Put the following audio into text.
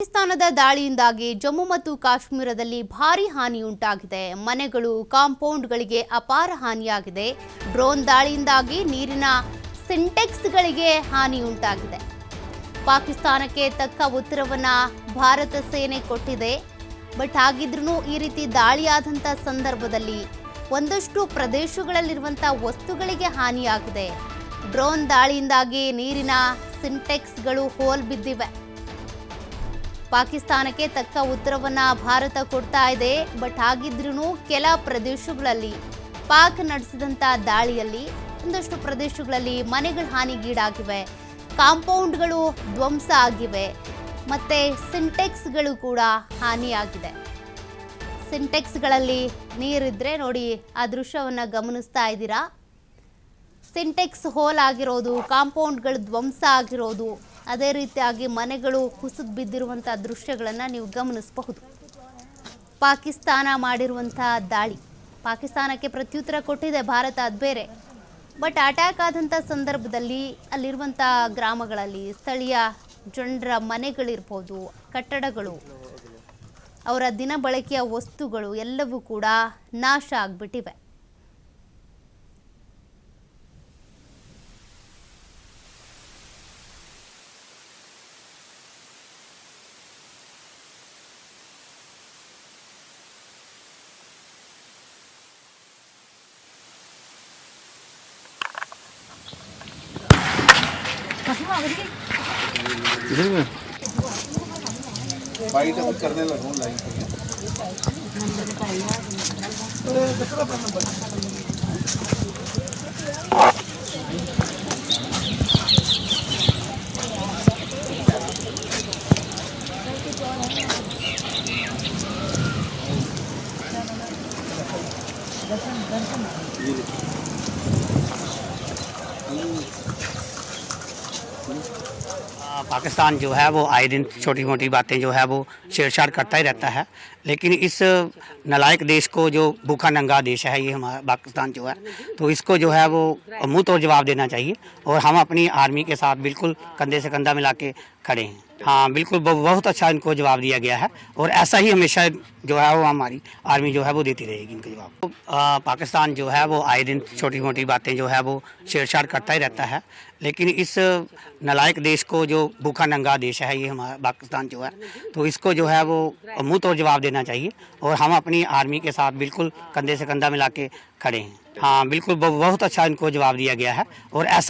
ಪಾಕಿಸ್ತಾನದ ದಾಳಿಯಿಂದಾಗಿ ಜಮ್ಮು ಮತ್ತು ಕಾಶ್ಮೀರದಲ್ಲಿ ಭಾರೀ ಹಾನಿಯುಂಟಾಗಿದೆ. ಮನೆಗಳು, ಕಾಂಪೌಂಡ್ಗಳಿಗೆ ಅಪಾರ ಹಾನಿಯಾಗಿದೆ. ಡ್ರೋನ್ ದಾಳಿಯಿಂದಾಗಿ ನೀರಿನ ಸಿಂಟೆಕ್ಸ್ಗಳಿಗೆ ಹಾನಿಯುಂಟಾಗಿದೆ. ಪಾಕಿಸ್ತಾನಕ್ಕೆ ತಕ್ಕ ಉತ್ತರವನ್ನ ಭಾರತ ಸೇನೆ ಕೊಟ್ಟಿದೆ. ಬಟ್ ಹಾಗಿದ್ರೂ ಈ ರೀತಿ ದಾಳಿಯಾದಂಥ ಸಂದರ್ಭದಲ್ಲಿ ಒಂದಷ್ಟು ಪ್ರದೇಶಗಳಲ್ಲಿರುವಂಥ ವಸ್ತುಗಳಿಗೆ ಹಾನಿಯಾಗಿದೆ. ಡ್ರೋನ್ ದಾಳಿಯಿಂದಾಗಿ ನೀರಿನ ಸಿಂಟೆಕ್ಸ್ಗಳು ಹೋಲ್ ಬಿದ್ದಿವೆ. ಪಾಕಿಸ್ತಾನಕ್ಕೆ ತಕ್ಕ ಉತ್ತರವನ್ನ ಭಾರತ ಕೊಡ್ತಾ ಇದೆ. ಬಟ್ ಹಾಗಿದ್ರೂ ಕೆಲ ಪ್ರದೇಶಗಳಲ್ಲಿ ಪಾಕ್ ನಡೆಸಿದಂಥ ದಾಳಿಯಲ್ಲಿ ಒಂದಷ್ಟು ಪ್ರದೇಶಗಳಲ್ಲಿ ಮನೆಗಳು ಹಾನಿಗೀಡಾಗಿವೆ, ಕಾಂಪೌಂಡ್ಗಳು ಧ್ವಂಸ ಆಗಿವೆ, ಮತ್ತೆ ಸಿಂಟೆಕ್ಸ್ಗಳು ಕೂಡ ಹಾನಿಯಾಗಿದೆ. ಸಿಂಟೆಕ್ಸ್ಗಳಲ್ಲಿ ನೀರಿದ್ರೆ ನೋಡಿ, ಆ ದೃಶ್ಯವನ್ನು ಗಮನಿಸ್ತಾ ಇದ್ದೀರಾ. ಸಿಂಟೆಕ್ಸ್ ಹೋಲ್ ಆಗಿರೋದು, ಕಾಂಪೌಂಡ್ಗಳು ಧ್ವಂಸ ಆಗಿರೋದು, ಅದೇ ರೀತಿಯಾಗಿ ಮನೆಗಳು ಕುಸಿದು ಬಿದ್ದಿರುವಂಥ ದೃಶ್ಯಗಳನ್ನು ನೀವು ಗಮನಿಸಬಹುದು. ಪಾಕಿಸ್ತಾನ ಮಾಡಿರುವಂಥ ದಾಳಿ, ಪಾಕಿಸ್ತಾನಕ್ಕೆ ಪ್ರತ್ಯುತ್ತರ ಕೊಟ್ಟಿದೆ ಭಾರತ, ಅದು ಬೇರೆ. ಬಟ್ ಅಟ್ಯಾಕ್ ಆದಂಥ ಸಂದರ್ಭದಲ್ಲಿ ಅಲ್ಲಿರುವಂಥ ಗ್ರಾಮಗಳಲ್ಲಿ ಸ್ಥಳೀಯ ಜನರ ಮನೆಗಳಿರ್ಬೋದು, ಕಟ್ಟಡಗಳು, ಅವರ ದಿನ ಬಳಕೆಯ ವಸ್ತುಗಳು ಎಲ್ಲವೂ ಕೂಡ ನಾಶ ಆಗಿಬಿಟ್ಟಿವೆ. करने लगूं लाइन पाकिस्तान जो है वो आए दिन छोटी मोटी बातें जो है वो छेड़छाड़ करता ही रहता है, लेकिन इस नालायक देश को, जो भूखा नंगा देश है ये हमारा पाकिस्तान जो है, तो इसको जो है वो मुंह तोड़ जवाब देना चाहिए। और हम अपनी आर्मी के साथ बिल्कुल कंधे से कंधा मिला के खड़े हैं। हाँ बिल्कुल, बहुत अच्छा इनको जवाब दिया गया है और ऐसा ही हमेशा जो है वो हमारी आर्मी जो है वो देती रहेगी इनको जवाब। तो पाकिस्तान जो है वो आए दिन छोटी मोटी बातें जो है वो छेड़छाड़ करता ही रहता है, लेकिन इस नालायक देश को, जो भूखा नंगा देश है ये हमारा पाकिस्तान जो है, तो इसको जो है वो मुंह तोड़ जवाब देना चाहिए। और हम अपनी आर्मी के साथ बिल्कुल कंधे से कंधा मिला के खड़े हैं। हाँ बिल्कुल, बहुत अच्छा इनको जवाब दिया गया है और ऐसा